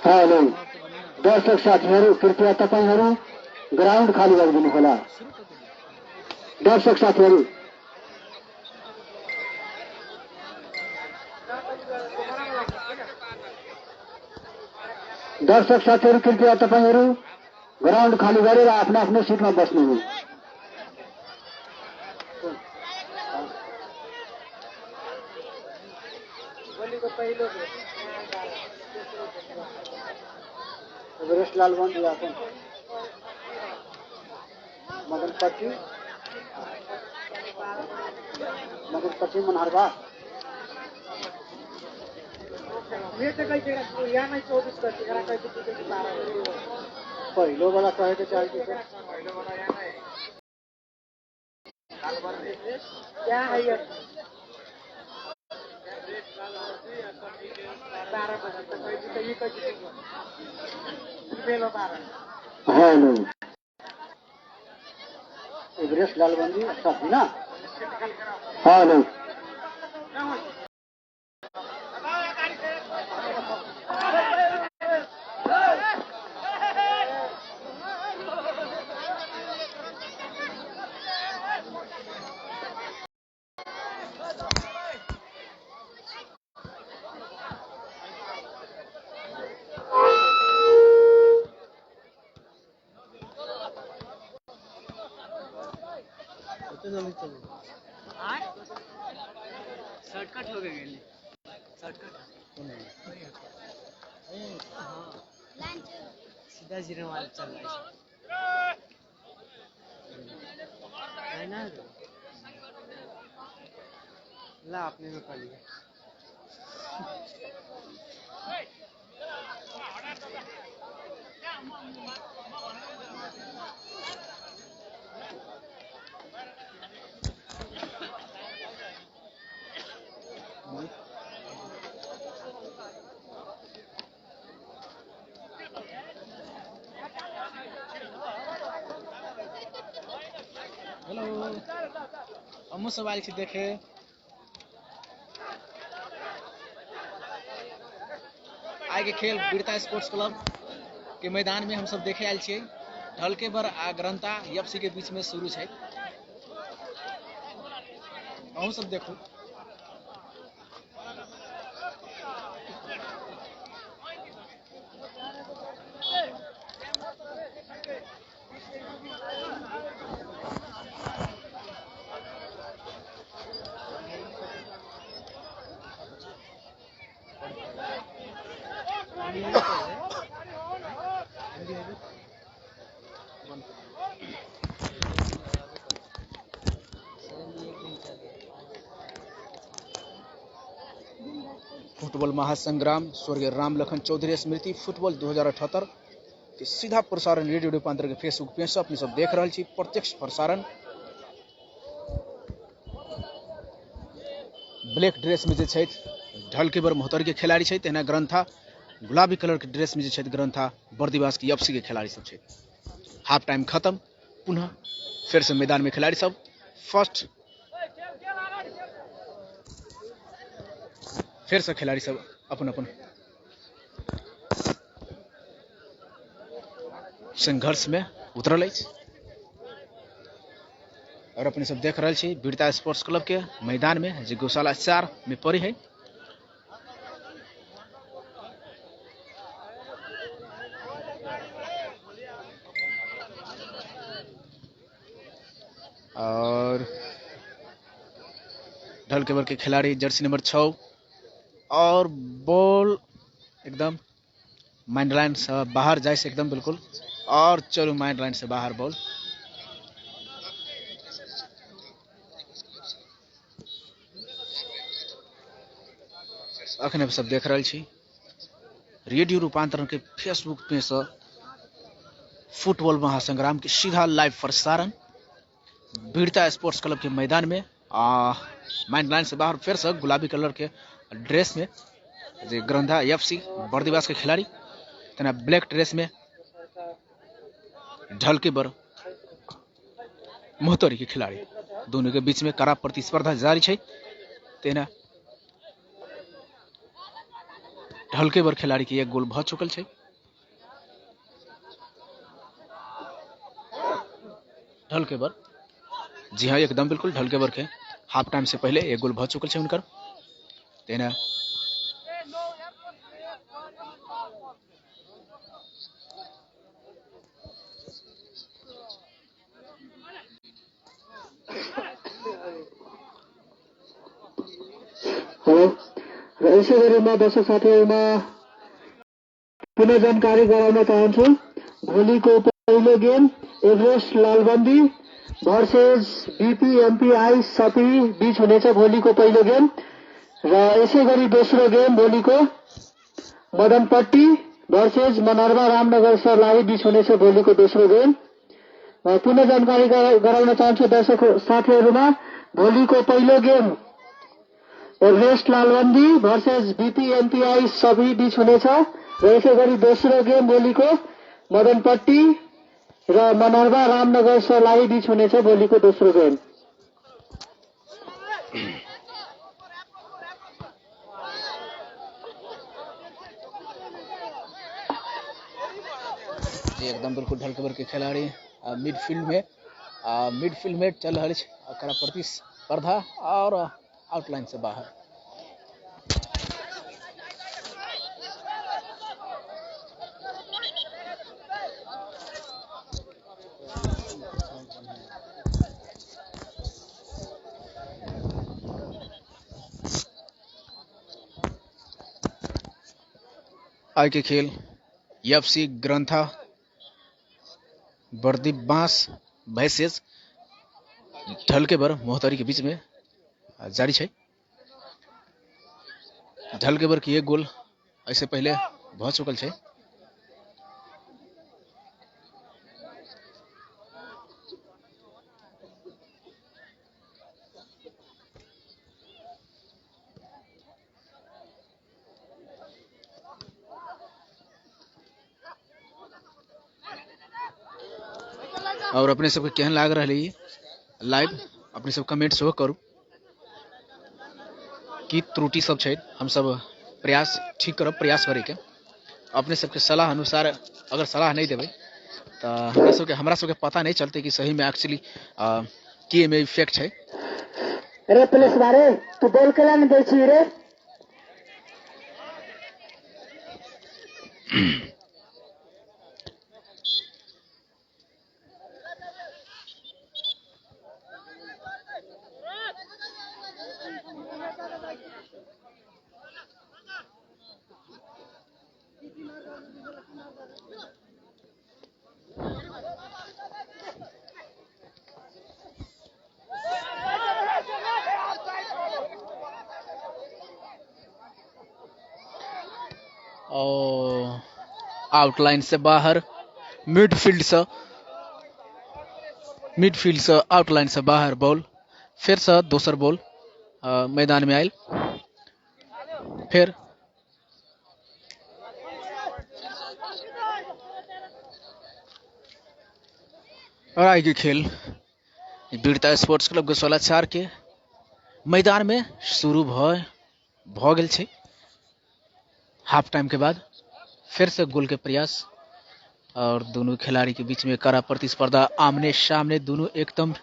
Hello दर्शक साथीहरू कृपया तपाईहरु ग्राउन्ड खाली गरिदिनु होला। दर्शक साथीहरू कृपया तपाईहरु ग्राउन्ड खाली गरेर आफ्नो आफ्नो सिटमा बस्नुहोस्। एवरेस्ट लालबंदी आते मगरपट्टी मनहरबा पहिलो वाला कहे के चाहिए क्या है ये 12 बजे तक ये हेलो एवरेस्ट लालबंदी अच्छा थी ना। हेलो शॉर्टकट हो गए शॉर्टकट सीधा जीरो वाला चल रहा है ना ला आपने में कर लिया हेलो हम सब आए देखे आए के खेल वीरता स्पोर्ट्स क्लब के मैदान में हम सब देखे आयल छे। ढलके बर आ ग्रंथा एफसी के बीच में शुरू है। अहू सब देखो फुटबॉल महासंग्राम स्वर्गीय राम लखन चौधरी स्मृति फुटबॉल 2078 के सीधा प्रसारण रेडियो रूपांतर के फेसबुक पेज से अपनी सब देख रहा छी। प्रत्यक्ष प्रसारण ब्लैक ड्रेस में जे ढलके बर मोहतर के खिलाड़ी है। तेना ग्रंथा गुलाबी कलर के ड्रेस में जे ग्रंथा बर्दिवास के एफसी के खिलाड़ी सब है। हाफ टाइम खत्म पुनः फिर से मैदान में खिलाड़ी सब फर्स्ट फिर से खिलाड़ी सब अपन अपन संघर्ष में उतरल और अपने सब देख रहे वीरता स्पोर्ट्स क्लब के मैदान में जो गौशाला 4 में पड़ी है। और ढलके बर के खिलाड़ी जर्सी नंबर 6 और बॉल एकदम माइंड लाइन से बाहर जाए से एकदम बिल्कुल और चलो माइंड लाइन से बाहर बॉल अखने सब देख रहे छी रेडियो रूपांतरण के फेसबुक पे से फुटबॉल महासंग्राम के सीधा लाइव प्रसारण वीरता स्पोर्ट्स क्लब के मैदान में माइंड लाइन से बाहर फिर से गुलाबी कलर के ड्रेस में जो ग्रंथा एफसी बर्दिवास के खिलाड़ी तना ब्लैक ड्रेस में ढलके बर मोहतरी के खिलाड़ी दोनों के बीच में कड़ा प्रतिस्पर्धा जारी है। तेना ढलके बर खिलाड़ी के एक गोल भ चुकल छै। ढलके बर, जी हाँ एकदम बिल्कुल ढलके बर के हाफ टाइम से पहले एक गोल भ चुकल छै हुनकर। तेना हेलो र यसै गरी म दर्शक साथीहरूमा पुनः जानकारी गराउन चाहन्छु। भोलिको पहिलो गेम एभरेस्ट लालबन्दी भर्सेस बीपीएमपीआई सपी बीच हुनेछ भोलिको पहिलो गेम। र यसै गरी दोस्रो गेम भोलिको मदनपट्टी भर्सेस मनर्वा रामनगर सर्लाही बीच हुनेछ भोलिको दोस्रो गेम। पुनः जानकारी गराउन चाहन्छु दर्शक साथीहरूमा, भोलिको पहिलो गेम एभरेस्ट लालबन्दी भर्सेस बीपीएमपीआई सभी बीच हुनेछ र यसै गरी दोस्रो गेम भोलिको मदनपट्टी र मनर्वा रामनगर सर्लाही बीच हुनेछ भोलिको दोस्रो गेम। जी एकदम बिल्कुल ढलके बर के खिलाड़ी मिडफील्ड में चल रही कड़ा प्रतिस्पर्धा और आउटलाइन से बाहर। आज के खेल एफसी ग्रंथा बर्दी बांस भैसेस ढलके बर मोहतरी के बीच में जारी है। ढलके बर की एक गोल ऐसे पहले भ चुकल है। और अपने सबके केहन लाग रहा है लाइव अपने सब कमेंट सेहो करू की त्रुटि सब छै, हम सब प्रयास ठीक करब, प्रयास करे के। अपने सबके सलाह अनुसार अगर सलाह नहीं देबै तो हमरा सबके पता नहीं चलते कि सही में एक्चुअली की में इफेक्ट है। अरे पुलिस बारे तू बोल के ला नहीं दै छी रे। और आउटलाइन से बाहर, मिडफील्ड से आउटलाइन से बाहर बॉल, फिर से दोसर बॉल मैदान में आयल। फिर और आगे खेल वीरता स्पोर्ट्स क्लब गोशाला 4 के मैदान में शुरू भ गेल छै। हाफ टाइम के बाद फिर से गोल के प्रयास और दोनों खिलाड़ी के बीच में कड़ा प्रतिस्पर्धा, आमने सामने दोनों एकदम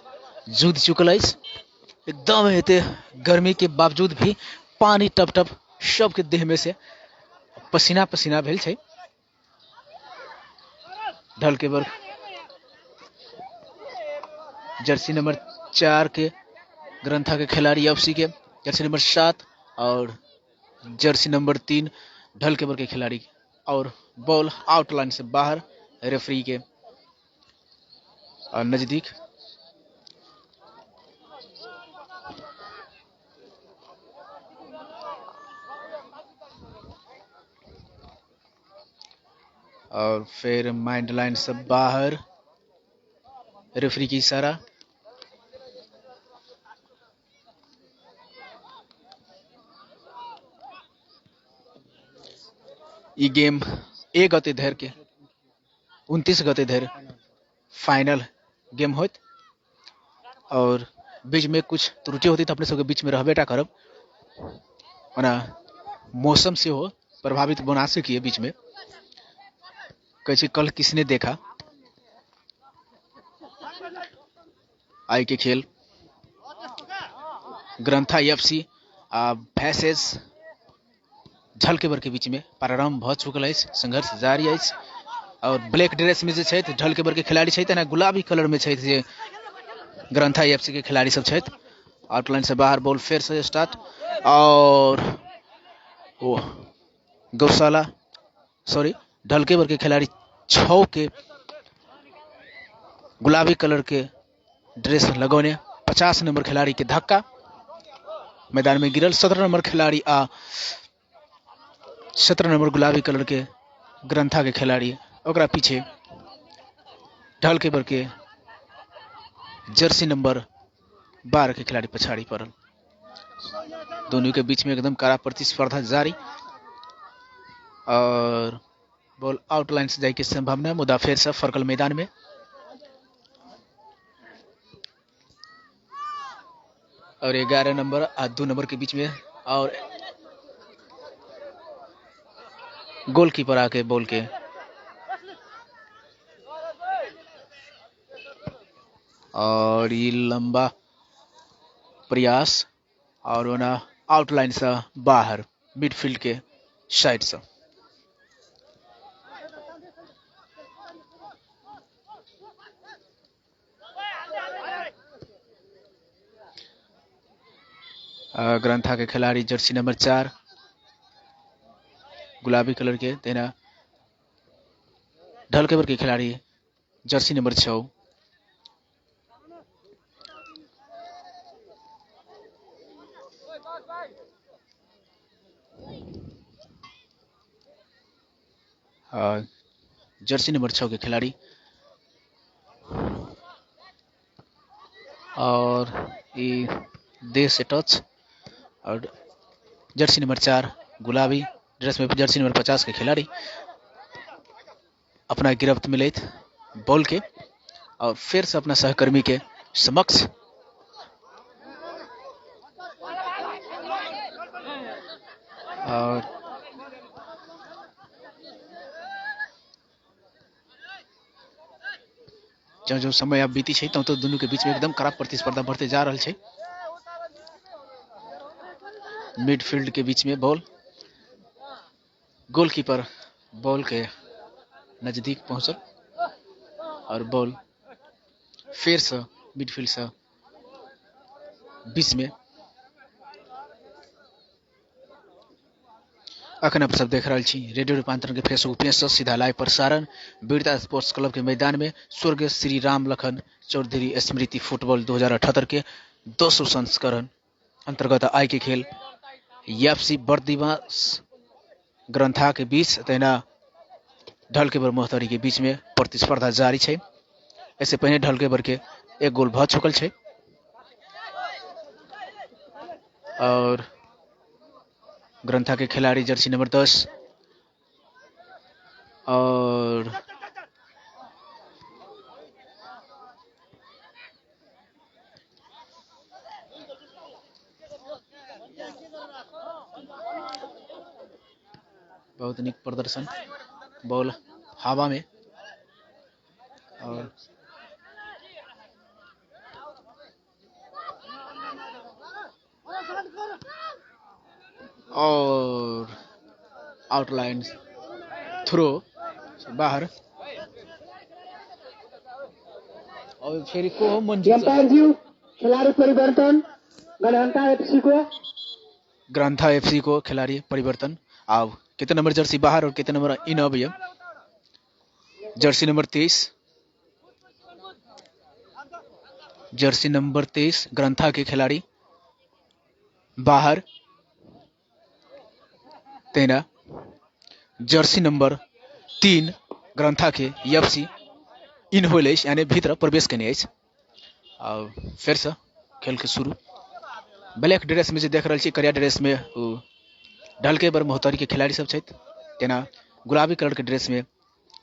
जूझ चुकल है। एकदम हेते गर्मी के बावजूद भी पानी टप टप सबके देह में से पसीना पसीना भेल छै। ढलके बर जर्सी नंबर 4 के ग्रंथा के खिलाड़ी एफसी के जर्सी नंबर 7 और जर्सी नंबर 3 ढलके बर के खिलाड़ी, और बॉल आउटलाइन से बाहर रेफरी के नजदीक। और फिर माइंड लाइन से बाहर रेफरी की इशारा। ये गेम 1 गते धर के 29 गते धर फाइनल गेम होत, और बीच में कुछ त्रुटि होती तो अपने सबके बीच में रहबेटा करब। मौसम से हो प्रभावित बोनासे किए बीच में। कैसे कल किसने देखा आई के खेल ग्रंथा एफसी भैसेस ढलकेबर के बीच में प्रारंभ भ चुकल है। संघर्ष जारी है और ब्लैक ड्रेस में जे ढलकेबर के खिलाड़ी है तेना गुलाबी कलर में जे ग्रंथा एफसी के खिलाड़ी सब है। आउटलाइन से बाहर बॉल फिर से स्टार्ट और गौशाला सॉरी ढलकेबर के खिलाड़ी 6 के गुलाबी कलर के ड्रेस लगौने 50 नंबर खिलाड़ी के धक्का मैदान में गिरल। 17 नंबर खिलाड़ी 17 नंबर गुलाबी कलर के ग्रंथा के खिलाड़ी ओकरा पीछे ढलकेबर के जर्सी नंबर 12 के खिलाड़ी पछाड़ी पड़ल। दोनों के बीच में एकदम कड़ा प्रतिस्पर्धा जारी और बॉल आउटलाइन से जाए की संभावना। मुद्दा फिर से फरकल मैदान में और 11 नंबर और 2 नंबर के बीच में और गोलकीपर आके बॉल के और ये लंबा प्रयास और वना आउटलाइन से बाहर मिडफील्ड के साइड से ग्रंथा के खिलाड़ी जर्सी नंबर 4 गुलाबी कलर के तेना ढलकेबर के खिलाड़ी जर्सी नंबर 6 जर्सी नंबर 6 के खिलाड़ी और ये देश से टच और जर्सी नंबर 4 गुलाबी ड्रेस में जर्सी नंबर 50 के खिलाड़ी अपना गिरफ्त में लेत बॉल के और फिर से अपना सहकर्मी के समक्ष और जो समय अब बीती है तो दोनों के बीच में एकदम खराब प्रतिस्पर्धा बढ़ते जा रहा है। मिडफील्ड के बीच में बॉल गोलकीपर बॉल के नजदीक पहुंचल और बॉल फिर से मिडफील्ड से बीच में। अखन आप सब देख रहा छी रेडियो रूपांतरण के फेसबुक पेज से सीधा लाइव प्रसारण वीरता स्पोर्ट्स क्लब के मैदान में स्वर्गीय श्री राम लखन चौधरी स्मृति फुटबॉल 2078 के 200 संस्करण अंतर्गत आई के खेल एफसी बर्दिवास ग्रंथा के बीच तेना ढलकेबर मोहतरी के बीच में प्रतिस्पर्धा जारी है। ऐसे पहले ढलकेबर के एक गोल भ चुकल है और ग्रंथा के खिलाड़ी जर्सी नंबर 10 और बहुत निक प्रदर्शन बॉल हवा में और आउटलाइन थ्रो बाहर और फिर को खिलाड़ी परिवर्तन ग्रंथा एफसी को खिलाड़ी परिवर्तन। अब कितने नंबर जर्सी बाहर और कितने नंबर इन अभी Jersey number 23 Jersey number 23 Grantha के खिलाड़ी बाहर तेना जर्सी नंबर 3 ग्रंथा के एफसी इन होले यानी भीतर प्रवेश करने और फिर से खेल के शुरू। ब्लैक ड्रेस में जो देख रहा करिया ड्रेस में ढलकेबर मोहतरी के खिलाड़ी सब तेना गुलाबी कलर के ड्रेस में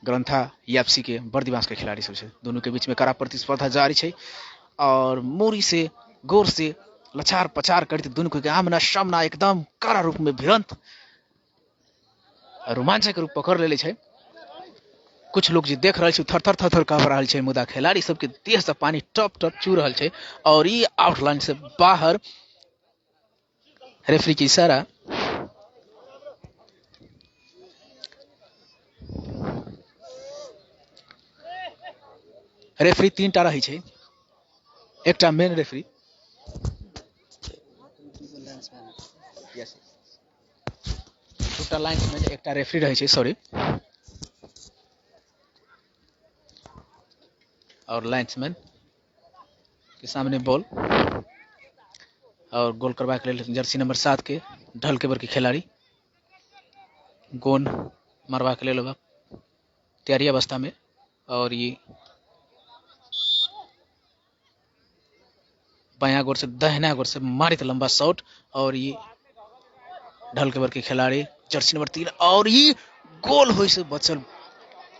ग्रंथा एफसी के बर्दिवास के खिलाड़ी सब दोनों के बीच में कड़ा प्रतिस्पर्धा जारी है और मोरी से गोर से लचार पचार करते दोनों के आमना सामना एकदम कड़ा रूप में भिड़ंत रोमांचक रूप पकड़ लेले छै। कुछ लोग जे देख रहल छै थर थर थर थर काँप रहल छै, मुदा खिलाड़ी सबके देह से पानी टप टप चू रहल छै और ये आउटलाइन से बाहर। रेफरी के इशारा। रेफरी 3 टा रही छै, एकटा मेन रेफरी दूटा लाइन्समैन एकटा रेफरी रहे छै, सॉरी। और लाइन्समैन के सामने बॉल और गोल करवा के लेल जर्सी नंबर 7 के ढलकेबर के खिलाड़ी गोल मारवा के लेल तैयारी अवस्था में। और ये बायां गोर से दाहिना गोर से मारित लंबा शॉट और ये ढलकेबर के खिलाड़ी जर्सी नंबर 3 और ये गोल होय से बचल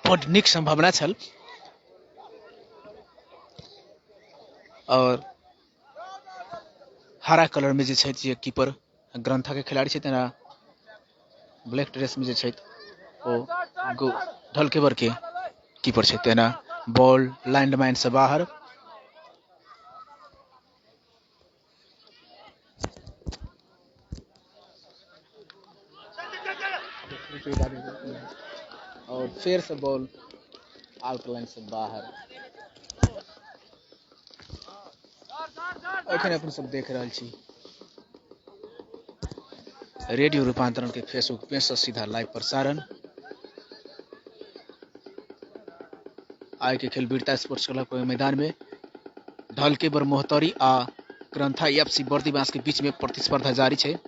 बड़ नीक संभावना छल। और हरा कलर में जे छै जे कीपर ग्रंथा के खिलाड़ी छै, तेना ब्लैक ड्रेस में जे छै ओ ढलकेबर के कीपर छै, तेना बॉल लाइन से बाहर। और फिर से बॉल आउटलाइन से बाहर। अखन अपन सब देख रहल छी रेडियो रूपांतरण के फेसबुक पेज से सीधा लाइव प्रसारण। आय के खेल वीरता स्पोर्ट्स क्लब के मैदान में ढलकेबर मोहतरी आ ग्रंथा एफसी बर्दीवास के बीच में प्रतिस्पर्धा जारी है।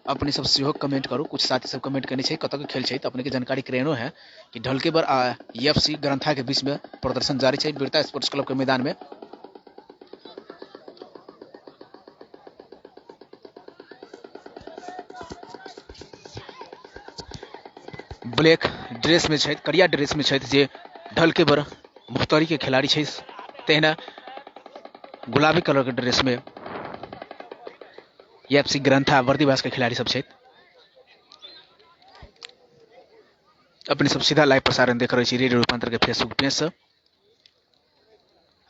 अपने सब सेहो कमेंट करू, कुछ साथी सब कमेंट करने कत के खेल है तो अपने के जानकारी करेनो है कि ढलकेबर आ एफसी ग्रंथा के बीच में प्रदर्शन जारी है वीरता स्पोर्ट्स क्लब के मैदान में। ब्लैक ड्रेस में करिया ड्रेस में जे ढलकेबर मोहतरी के खिलाड़ी है, तेना गुलाबी कलर के ड्रेस में एफसी ग्रंथा बर्दीवास के खिलाड़ी सब है। अपने सब सीधा लाइव प्रसारण देख रहे छी रेडियो रूपांतर के फेसबुक पेज से।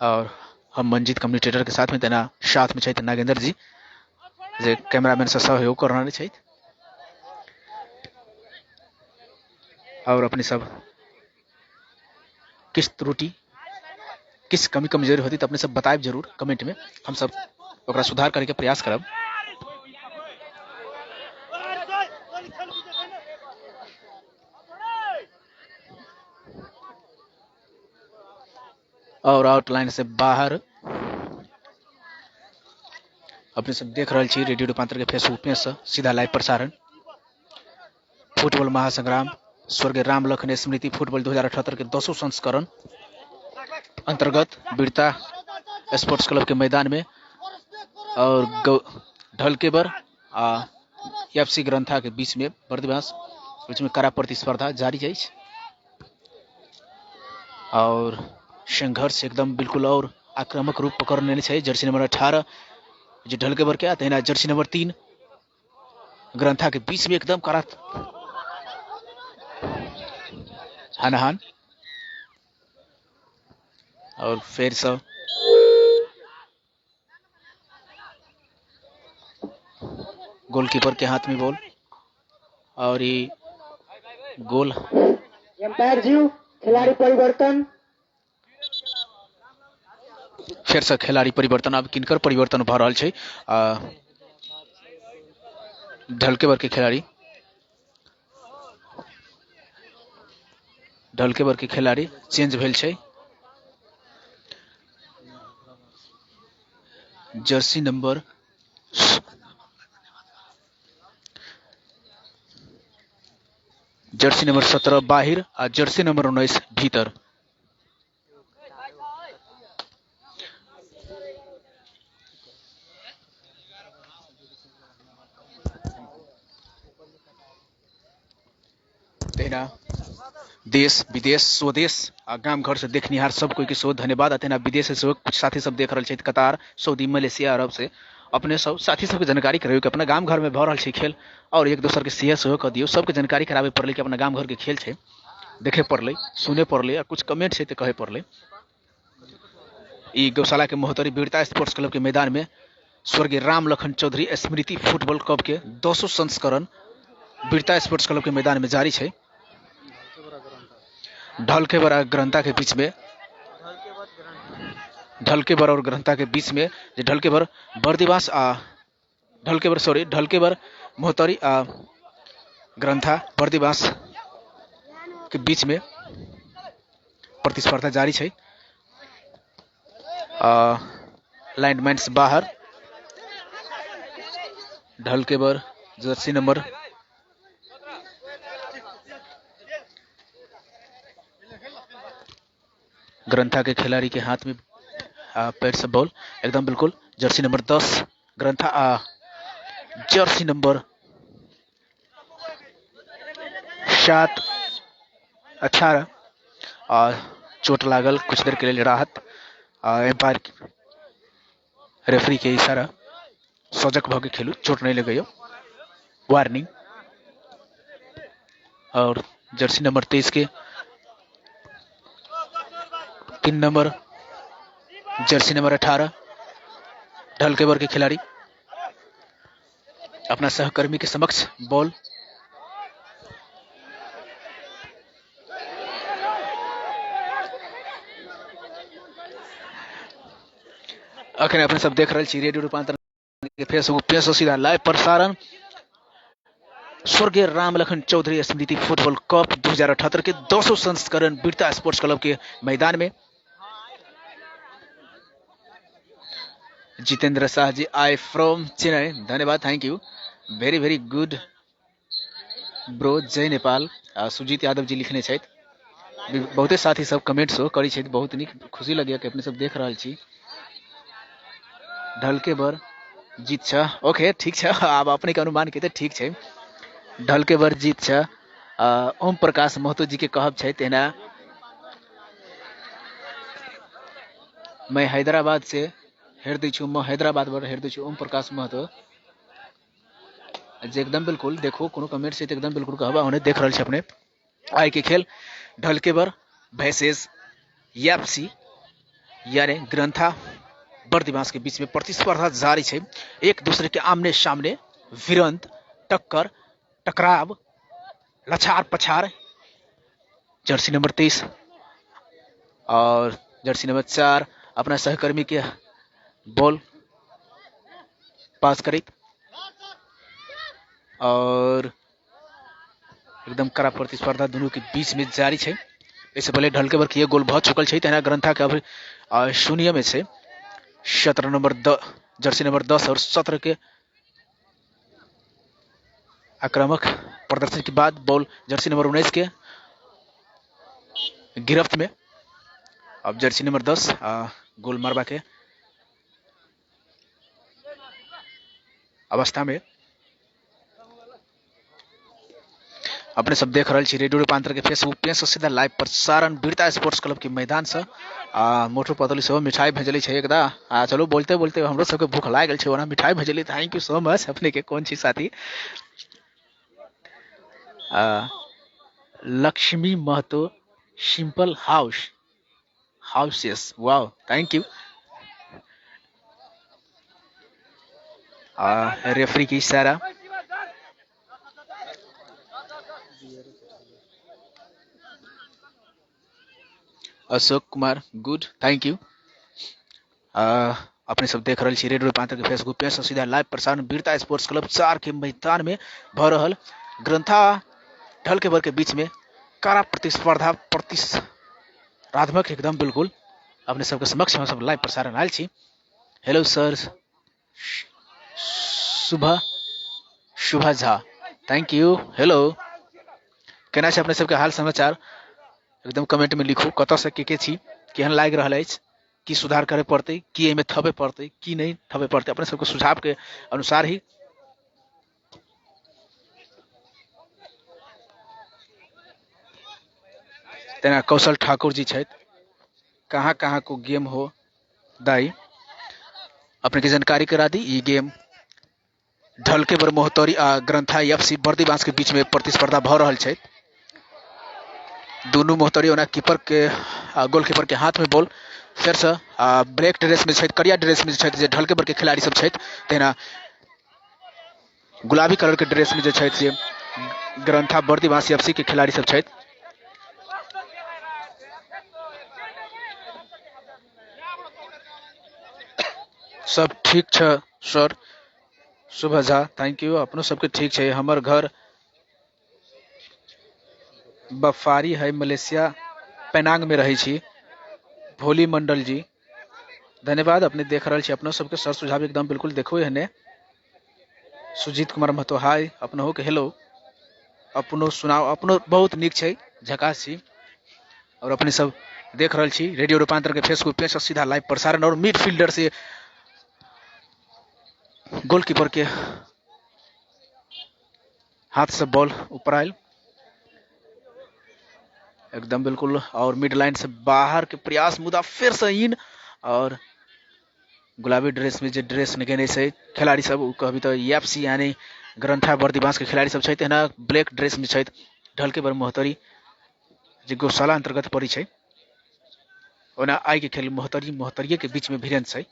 और हम मंजित कम्युनिकेटर के साथ में तेना साथ में नागेंद्र जी जे कैमरामैन से सहयोग कर रहे हैं। और अपने सब किस त्रुटि किस कमी कमजोरी होती तो अपने सब बताए जरूर कमेंट में, हम सब ओकरा सुधार करे के प्रयास करब। और आउटलाइन से बाहर अपने सब देख रहे छी रेडियो रूपांतर के फेसबुक पेज से सीधा लाइव प्रसारण। फुटबॉल महासंग्राम स्वर्गीय राम लखन स्मृति फुटबॉल 2078 के 10वां संस्करण अंतर्गत वीरता स्पोर्ट्स क्लब के मैदान में और ढलकेबर एफसी ग्रंथा के बीच में बर्दीवास बीच में कड़ा प्रतिस्पर्धा जारी है। और संघर्ष एकदम बिल्कुल और आक्रामक रूप पकड़ने चाहिए। जर्सी नंबर 18 जो ढलकेबर के आते हैं, जर्सी नंबर 3 ग्रंथा के बीच में एकदम कड़ा हानाहान। और फिर से गोलकीपर के हाथ में बॉल और ये गोल। एम्पायर जी खिलाड़ी परिवर्तन। फिर से खिलाड़ी परिवर्तन। अब किनकर परिवर्तन भ रहल छै? ढलकेबर के खिलाड़ी चेंज भेल छै। जर्सी नंबर 17 बाहिर आ जर्सी नंबर 19 भीतर। तेना देश विदेश स्वदेश आ गाम घर से देखनिहार सब कोई के सो धन्यवाद। अतेना विदेश से कुछ साथी सब देख रहे कतार, सऊदी, मलेशिया, अरब से अपने सब साथी सबके जानकारी कराइयो कि अपना गाम घर में भ रहल छै खेल और एक दोसर के शेयर सेहो कर दियो। सबके जानकारी कराबे पड़ले कि अपना गाम घर के खेल छै, देखे पड़ले, सुने पड़ले, और कुछ कमेंट छै तो कहे पड़ले। ई गौशाला के मोहतरी वीरता स्पोर्ट्स क्लब के मैदान में स्वर्गीय राम लखन चौधरी स्मृति फुटबॉल कप के 200 संस्करण वीरता स्पोर्ट्स क्लब के मैदान में जारी है। ढलकेबर और ग्रंथा के बीच में ढलकेबर और ग्रंथा के बीच में ढलकेबर बर्दिवास ढलकेबर मोहतरी ग्रंथा बर्दिवास के बीच में प्रतिस्पर्धा जारी है। लाइनमैन से बाहर ढलकेबर जर्सी नंबर ग्रंथा के खिलाड़ी के हाथ में पैड से बॉल एकदम बिल्कुल। Jersey number 10 Grantha Jersey number 7 18 चोट लागल, कुछ देर के लिए राहत। एम्पायर रेफरी के इशारा, सजग भागे खेलू, चोट नहीं लगे, वार्निंग। और जर्सी नंबर 23 के 3 नंबर जर्सी नंबर 18 ढलकेबर के खिलाड़ी अपना सहकर्मी के समक्ष बॉल अखन अपने सब देख रहे छी रेडियो रूपांतरण के फेसबुक पे सीधा लाइव प्रसारण स्वर्गीय राम लखन चौधरी स्मृति फुटबॉल कप 2078 के 200 संस्करण वीरता स्पोर्ट्स क्लब के मैदान में। जितेंद्र शाह जी आई फ्रॉम चेन्नई, धन्यवाद, thank you, very very good bro, जय नेपाल। सुजीत यादव जी लिखने छथि, बहुते साथी सब कमेंट सो करी छथि, बहुत नीक खुशी लगे कि अपने सब देख रहल छी। ढलकेबर जीत छ, ओके ठीक छ, आब अपने के अनुमान के ठीक छै, ढलकेबर जीत छ। ओम प्रकाश महतो जी के कहब छै तेना मैं हैदराबाद से हेर दै छु, मैं हैदराबाद पर हेर दै छु, ओम प्रकाश महतो जे एकदम बिल्कुल देखो कोनो कमेंट से एकदम बिल्कुल कहबा होने देख रहल छी अपने। आइ के खेल ढलकेबर वर्सेस याप्सी यानी ग्रंथा बर्दिवास के बीच में प्रतिस्पर्धा जारी है। एक दूसरे के आमने सामने भिड़ंत, टक्कर, टकराव, लछार पछार। जर्सी नंबर 23 और जर्सी नंबर 4 अपना सहकर्मी के बॉल पास करी और एकदम कड़ा प्रतिस्पर्धा दोनों के बीच में जारी है। इससे पहले ढलकेबर के गोल बहुत चुकल है, तेना ग्रंथा के अभी शून्य में से 17 नंबर जर्सी नंबर 10 और 17 के आक्रामक प्रदर्शन के बाद बॉल जर्सी नंबर 19 के गिरफ्त में। अब जर्सी नंबर 10 गोल मारबा के अवस्था में। अपने सब देख रहे छी रेडियो रूपांतर के फेसबुक पेज से सीधा लाइव प्रसारण वीरता स्पोर्ट्स क्लब के मैदान से। मोटू पतली से मिठाई भेजली है एकदा। चलो बोलते बोलते हमरो सबके भूख लाग गेल छै, ओना मिठाई भेजली, थैंक यू सो मच। अपने के कौन छी साथी? Lakshmi Mahato simple houses, wow, thank you. Referee की इशारा, Ashok Kumar, good, thank you. अपने सब देख रहे छी रेडियो रूपांतर के फेसबुक पेज से सीधा लाइव प्रसारण वीरता स्पोर्ट्स क्लब 4 के मैदान में भ रहल ग्रंथा ढलकेबर के बीच में कड़ा प्रतिस्पर्धा प्रतिस्पर्धात्मक एकदम बिल्कुल अपने सबके समक्ष हम सब लाइव प्रसारण आयल छी। Hello sir Shubha Jha, thank you, hello, केना छै अपने सबके हाल समाचार? एकदम कमेंट में लिखू कत से के छी, केहन लाग रहल अछि, की सुधार करे पड़ते, की एमे थबे पड़ते, की नहीं थबे पड़ते, अपने सबके सुझाव के अनुसार ही। तेना कौशल ठाकुर जी छथि, कहाँ कहाँ को गेम हो दाई, अपने की जानकारी करा दी। ये गेम ढलकेबर मोहतरी आ ग्रंथा एफसी बर्दीवास के बीच में प्रतिस्पर्धा भ रहल छै। दोनों मोहतरी ओना कीपर के गोलकीपर के हाथ में बॉल फेर से ब्लैक ड्रेस में छै, करिया ड्रेस में छै जे ढलकेबर के खिलाड़ी सब छै, तेना गुलाबी कलर के ड्रेस में जे छै से ग्रंथा बर्दीवास एफसी के खिलाड़ी सब छै। सब ठीक छ sir, Shubh Jha, thank you. अपनो सबके ठीक छै। हमर घर बफारी है, मलेशिया पेनांग में रही छी। भोली मंडल जी धन्यवाद, अपने देख रहल छी। अपनो सबके सर सुझाव एकदम बिल्कुल देखो हने। सुजीत कुमार महतो हाय, अपनो के हेलो। अपनो सुनाओ, अपनो बहुत निक छै, झकास छी। और अपने सब देख रहल छी रेडियो रूपांतर के फेसबुक पेज से सीधा लाइव प्रसारण। और मिडफील्डर से गोलकीपर के हाथ से बॉल ऊपर आयल एकदम बिल्कुल, और मिड लाइन से बाहर के प्रयास, मुदा फिर से इन, और गुलाबी ड्रेस में जे ड्रेस निकले से खिलाड़ी सब कहबी तो एफसी यानी ग्रंथा बर्दीवास के खिलाड़ी सब छै, तेना ब्लैक ड्रेस में छै ढलकेबर मोहतरी जे गौशाला अंतर्गत पड़ी छै। ओना आई के खेल मोहतरी मोहतरिये के बीच में भिड़ंत छै।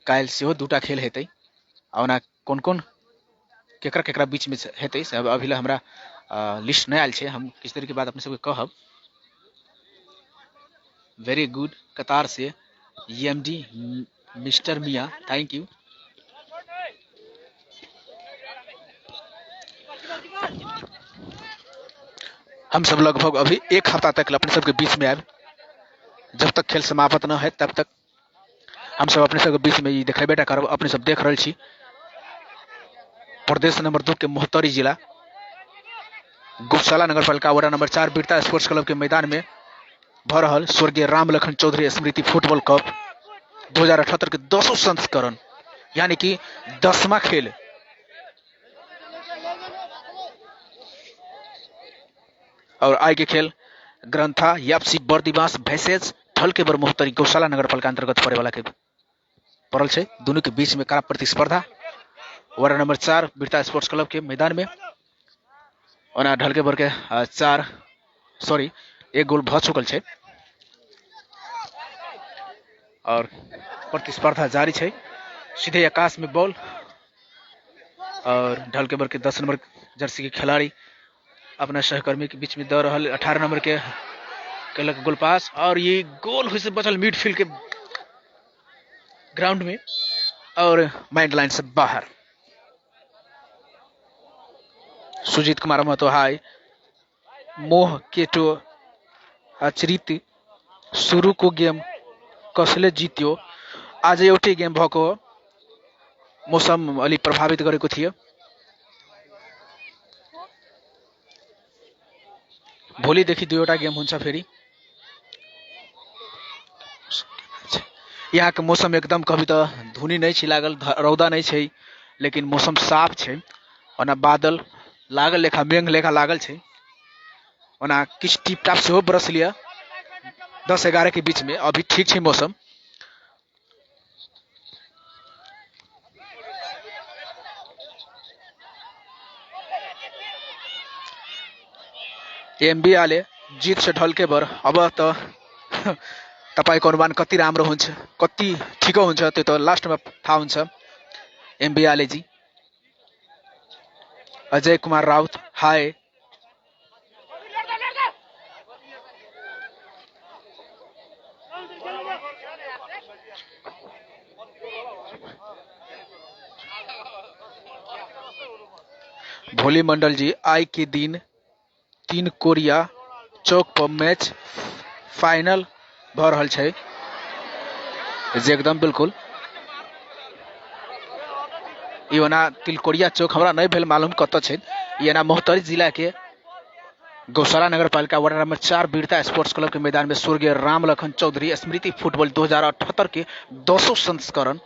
काल सेहो दूटा खेल हेतै। ओना कोन कोन केकरा केकरा बीच में हेतै से अभी हमरा लिस्ट नहीं आयल छै, हम किस देर के बाद अपने सबके कहब। वेरी गुड, कतार से EMD मिस्टर मिया, थैंक यू। हम सब लगभग अभी एक हफ्ता तक अपने सबके बीच में आए, जब तक खेल समाप्त न है तब तक हम सब अपने सबके बीच में ये देखेबेटा करब। अपने सब देख रहल छी प्रदेश नंबर 2 के मोहतरी जिला गौशाला नगरपालिका वार्ड नंबर 4 वीरता स्पोर्ट्स क्लब के मैदान में भ रहल स्वर्गीय राम लखन चौधरी स्मृति फुटबॉल कप 2078 के 10वां संस्करण यानी कि 10वां खेल। और आज के खेल ग्रंथा एफसी बर्दीवास वर्सेस ढलकेबर मोहतरी गौशाला नगरपालिका अंतर्गत पड़े वाला के पड़ल छै। दोनों के बीच में कड़ा प्रतिस्पर्धा वार्ड नंबर 4 वीरता स्पोर्ट्स क्लब के मैदान में। और ढलकेबर के एक गोल भ चुकल छै और प्रतिस्पर्धा जारी छै। सीधे आकाश में बॉल और ढलकेबर के 10 नंबर जर्सी के खिलाड़ी अपना सहकर्मी के बीच में दे रहल 18 नंबर के कलक गोल पास, और ये गोल हुई से बचल मिडफील्ड के ग्राउंड में और माइंड लाइन से बाहर। सुजीत कुमार महतो हाय, मोह केटो आचरित शुरू को गेम कसले जित्यो। आज एउटै गेम भएको मौसम अलि प्रभावित गरेको थियो। भोलिदेखि 2वटा गेम हुन्छ फेरि। यहाँ के मौसम एकदम कभी तो धुनी नहीं छै लागल, रौदा नहीं छै, लेकिन मौसम साफ छै। ओना बादल लागल लेखा मेघ लेखा लागल छै। ओना किछ टिप टाप सेहो बरस लिया 10-11 के बीच में। अभी ठीक छै मौसम। एमबी आले जीत से ढलकेबर। अब त तपाईको अनुमान कति राम्रो हुन्छ, कति ठिक हुन्छ त्यो त लास्टमा थाहा हुन्छ। एमबी आले जी। अजय कुमार राउत हाय, भोली मंडल जी। आई के दिन 3 कोरिया चौक पर मैच फाइनल भ रहल छै जे एकदम बिल्कुल इना तिलकोरिया चौक हमरा नहीं भेल मालूम कत छै। ये मोहतरी जिला के गौशाला नगरपालिका वार्ड नंबर 4 वीरता स्पोर्ट्स क्लब के मैदान में स्वर्गीय राम लखन चौधरी स्मृति फुटबॉल 2078 के 10वां संस्करण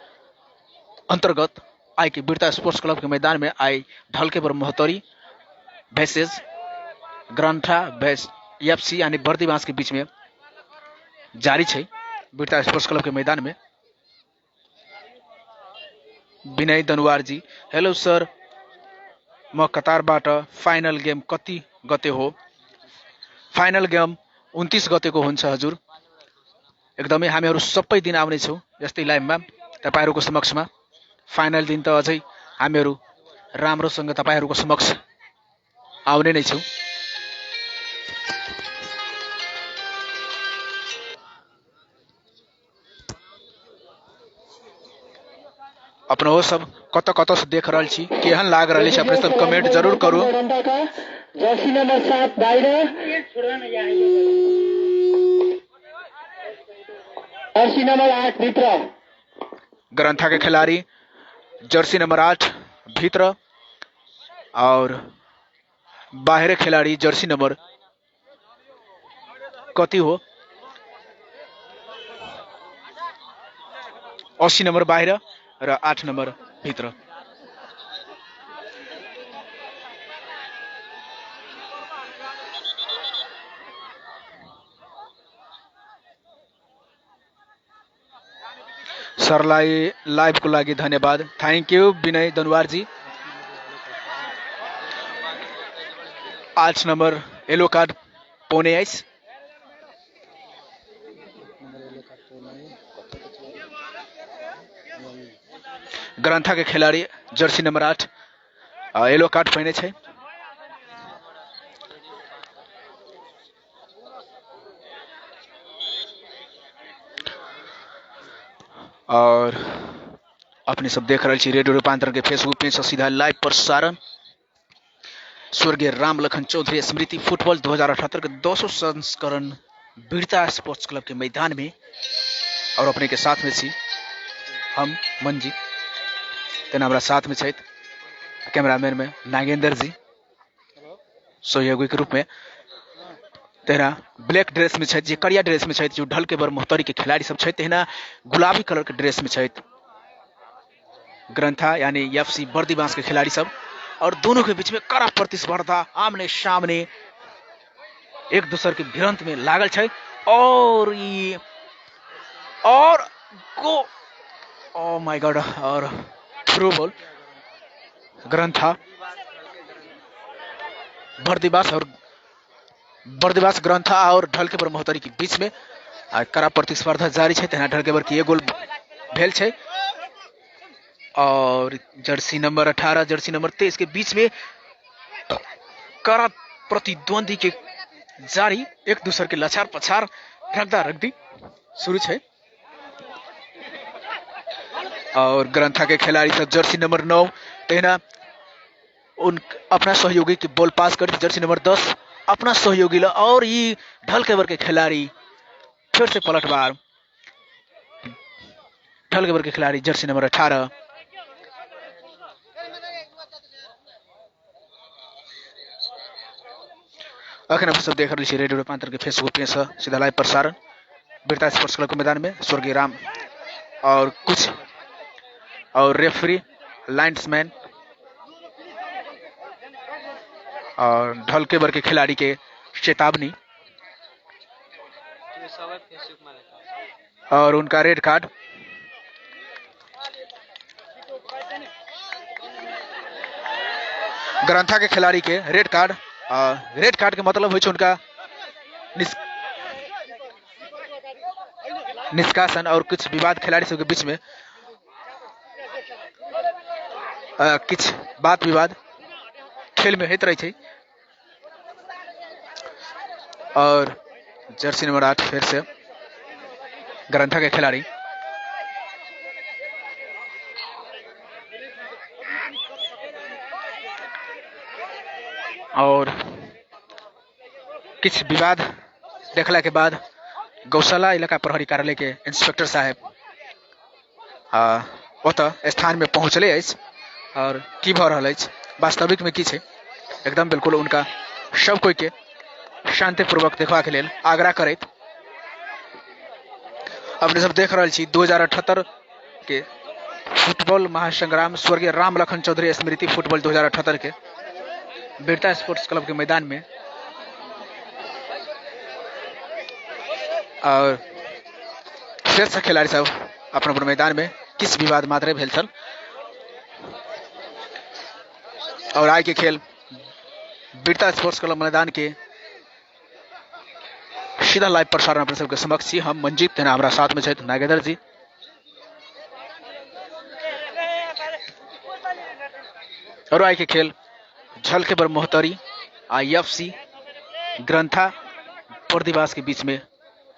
अंतर्गत आई के वीरता स्पोर्ट्स क्लब के मैदान में आई ढलकेबर मोहतरी वर्सेस ग्रंथा एफसी यानी बर्दीवास के बीच में जारी छै वीरता स्पोर्ट्स क्लब के मैदान में। विनय दनुवार जी। हेलो सर, म कतारबाट। फाइनल गेम कति गते हो? फाइनल गेम 29 गतेको हुन्छ हजुर। एकदमै हामीहरू सबै दिन आउनेछौँ यस्तै लाइभमा तपाईँहरूको समक्षमा। फाइनल दिन त अझै हामीहरू राम्रोसँग तपाईँहरूको समक्ष आउने नै छौँ। अपना वो सब कत कत से देख रहल छी, केहन लाग रहल छै, अपने सब कमेंट जरूर करू। जर्सी नंबर 7 बाहर, जर्सी नंबर 8 भित्र। ग्रंथा के खिलाड़ी जर्सी नंबर 8 भीतर और बाहर खिलाड़ी जर्सी नंबर कति हो 80 नंबर बाहर र 8 नंबर भित्र। सरलाई लाइभ को लागि धन्यवाद। थैंक यू विनय दनवार जी। 8 नंबर येलो कार्ड पौने आइस। ग्रंथा के खिलाड़ी जर्सी नंबर 8 येलो कार्ड पहने छे। और अपने सब देख रहे रेडियो रूपांतरण के फेसबुक पेज से सीधा लाइव प्रसारण स्वर्गीय राम लखन चौधरी स्मृति फुटबॉल 2078 के 200 संस्करण वीरता स्पोर्ट्स क्लब के मैदान में। और अपने के साथ में छी हम मंजी, तेना हमारा साथ में छे कैमरामैन में नागेंद्र जी सहयोगी के रूप में। तेना ब्लैक ड्रेस में छे, जे करिया ड्रेस में छे, जो ढल के बर मोहतरी के खिलाड़ी सब छे, तेना गुलाबी कलर के ड्रेस में छे ग्रंथा यानी एफसी बर्दीबांस के खिलाड़ी सब। और दोनों के बीच में कड़ा प्रतिस्पर्धा, आमने सामने एक दूसरे के भिड़ंत में लागल छे। और गो ओ माय गॉड, और थ्रू बॉल ग्रंथा बर्दीबास ग्रंथा और ढलके बर मोहतरी के बीच में कड़ा प्रतिस्पर्धा जारी है। तेना ढलके बर की ये गोल भेल छे। और जर्सी नंबर 18 जर्सी नंबर 23 के बीच में कड़ा प्रतिद्वंदी के जारी, एक दूसरे के लछार पछार रगदी शुरू है। और ग्रंथा के खिलाड़ी सब जर्सी नंबर 9 तेना उन अपना सहयोगी की बॉल पास कर जर्सी नंबर 10 अपना सहयोगी ला। और ये ढलके बर के खिलाड़ी फिर से पलटवार, ढलके बर के खिलाड़ी जर्सी नंबर 18 अखन आप सब देख रहे रेडियो रूपांतर के फेसबुक पेज से सीधा लाइव प्रसारण वीरता स्पोर्ट्स क्लब के मैदान में स्वर्गीय राम और कुछ और रेफरी लाइन्समैन और ढलके बर के खिलाड़ी के चेतावनी और उनका रेड कार्ड। ग्रंथा के खिलाड़ी के रेड कार्ड। रेड कार्ड के मतलब है उनका निष्कासन। और कुछ विवाद खिलाड़ी सब के बीच में कुछ बात विवाद खेल में होते रहे। और जर्सी नंबर 8 फिर से ग्रंथा के खिलाड़ी और कुछ विवाद देखला के बाद गौशाला इलाका प्रहरी कार्यालय के इंस्पेक्टर साहब स्थान में पहुंचले और की भ रहल वास्तविक में की छे एकदम बिल्कुल उनका सब कोई के शांतिपूर्वक देखवा के लेल आग्रह करत। अपने सब देख रहे छी 2078 के फुटबॉल महासंग्राम स्वर्गीय राम लखन चौधरी स्मृति फुटबॉल 2078 के वीरता स्पोर्ट्स क्लब के मैदान में। और फिर से खिलाड़ी सब अपना मैदान में किस विवाद मात्रे भेल छल और आय के खेल वीरता स्पोर्ट्स क्लब मैदान के सीधा लाइव प्रसारण अपने सबके समक्ष छी। हम मंजीत तेना हमारा साथ में छथि नागेंद्र जी। और आय के खेल झलकेबर मोहतरी IFC ग्रंथा पर्दिवास के बीच में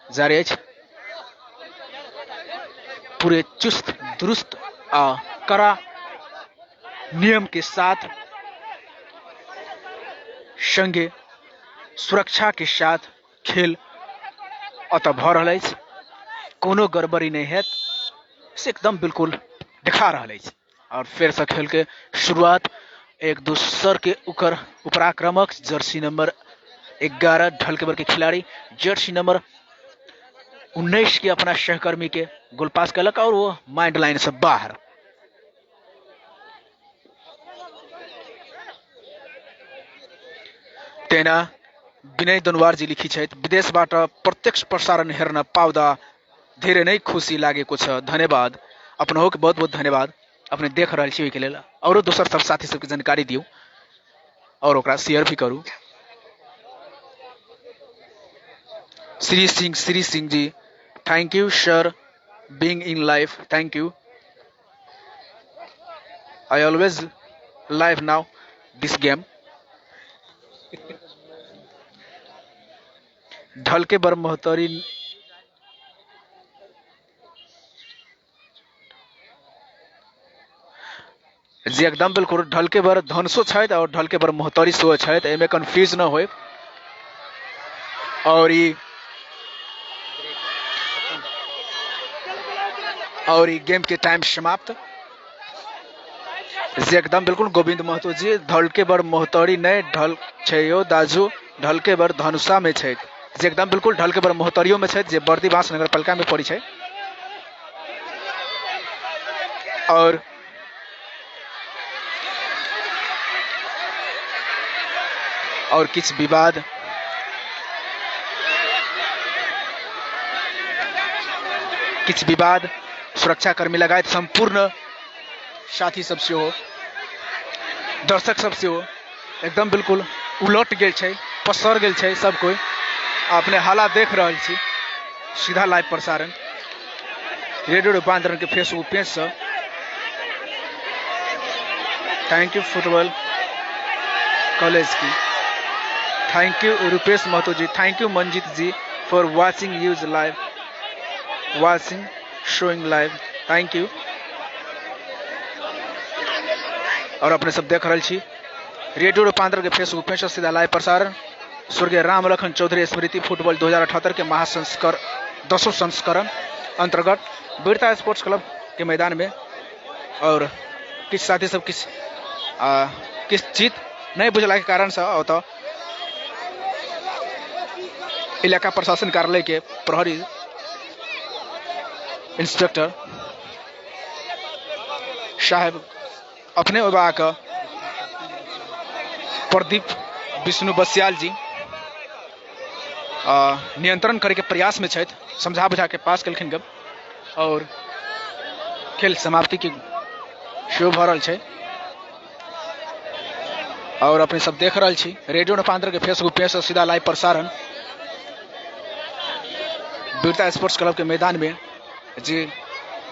जारी है। पूरे चुस्त दुरुस्त और कड़ा नियम के साथ संगे सुरक्षा के साथ खेल अत भ रहा है। कोनो गड़बड़ी नहीं है से एकदम बिल्कुल दिखा रहा है। और फिर से खेल के शुरुआत एक दूसर के ऊपर उपराक्रमक जर्सी नंबर 11 ढलकेबर के खिलाड़ी जर्सी नंबर 19 के अपना सहकर्मी के गोल पास कलक और वो माइंड लाइन से बाहर। तेना विनय दनवार जी लिखी छथि विदेशबाट प्रत्यक्ष प्रसारण हेर्न पाउँदा धेरै नै खुशी लागेको छ। धन्यवाद अपना के बहुत बहुत धन्यवाद अपने देख रहा छी के लेल। और दोसर सब साथी सबके जानकारी दियो और ओकरा शेयर भी करू। Shri Singh ji thank you sir being in life. Thank you. I always live now this game. ढलकेबर मोहतरी जी एकदम बिल्कुल ढलकेबर धनसो छथि और ढलकेबर मोहतरी सेहो छथि। एहिमे कंफ्यूज न होय। और ई गेम के टाइम समाप्त। जी एकदम बिल्कुल गोविंद महतो जी ढलकेबर मोहतरी नहीं ढल छयो दाजू ढलकेबर धनुषा में छथि। जी एकदम बिल्कुल ढलकेबर मोहतरियो में छथि जे बर्दीवास नगरपालिका में पड़ी छै। और किछ विवाद सुरक्षाकर्मी लगायत संपूर्ण साथी सब से हो दर्शक सब से हो एकदम बिल्कुल उलट गेल छै पसर गेल छै। सब कोई अपने हालात देख रहल छी। सीधा लाइव प्रसारण रेडियो रूपांतरण के फेसबुक पेज से। थैंक यू फुटबॉल कॉलेज की। Thank you Rupesh Mahato ji. Thank you Manjeet ji for watching us live watching showing live. Thank you. और अपने सब देख रहे छी रेडियो रूपांतरण के फेसबुक पेज से सीधा लाइव प्रसारण स्वर्गीय राम लखन चौधरी स्मृति फुटबॉल 2078 के महासंस्कर 10वें संस्करण अंतर्गत वीरता स्पोर्ट्स क्लब के मैदान में। और किस साथी सब किस चीज नहीं बुझला के कारण से तो इलाका प्रशासन कार्यालय के प्रहरी इंस्पेक्टर साहब अपने विभाग प्रदीप विष्णु बसियाल जी नियंत्रण करे के प्रयास में छथि। समझा बुझा के पास कलखिन गप और खेल समाप्ति की शो भ रहल छै। और अपने सब देख रहल छी रेडियो रूपांतरण के फेसबुक पेज से सीधा लाइव प्रसारण वीरता स्पोर्ट्स क्लब के मैदान में जी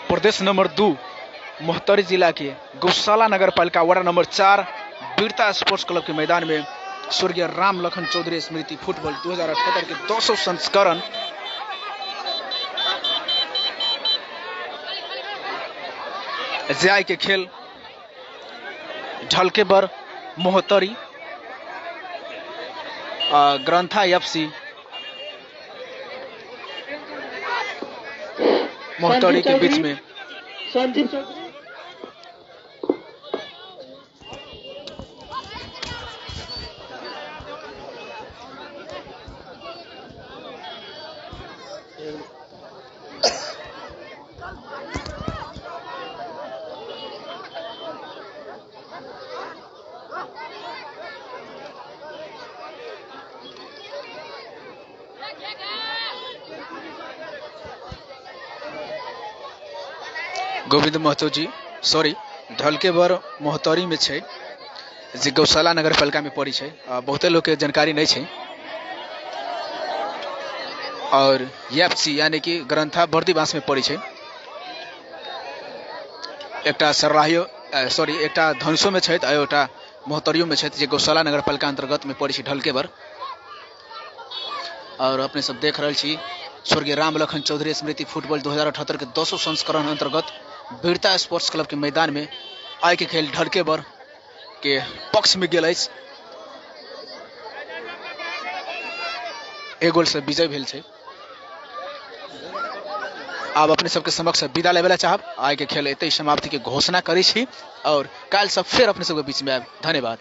प्रदेश नंबर 2 मोहतरी जिला के गौशाला नगर पालिका वार्ड नंबर 4 वीरता स्पोर्ट्स क्लब के मैदान में स्वर्गीय राम लखन चौधरी स्मृति फुटबॉल 2078 के 200 संस्करण जय के खेल ढलकेबर मोहतरी ग्रंथा IFC मोहतरी के बीच में संजीव चौधरी गोविंद महतो जी सॉरी ढलकेबर मोहतरी में छै जे गौशाला नगर पालिका में पड़ी है। बहुते लोग के जानकारी नहीं है। और एफसी यानी कि ग्रंथा बर्दीवास में पड़ी है। एकटा सरलाहियो सॉरी एकटा धनुषो में है, एउटा मोहतरियो में है, जे गौशाला नगर पालिका अंतर्गत में पड़ी है ढलकेबर। और अपने सब देख रहे छी स्वर्गीय राम लखन चौधरी स्मृति फुटबॉल 2078 के 200 संस्करण अंतर्गत वीरता स्पोर्ट्स क्लब के मैदान में आय के खेल ढलकेबर के पक्ष में गेल अछि। 1 गोल से विजय भेल छै। आब अपने सबके समक्ष विदा लेबे चाहब। आय के खेल एते समाप्ति के घोषणा करी छी और काल सब फिर अपने सबके बीच में आयब। धन्यवाद।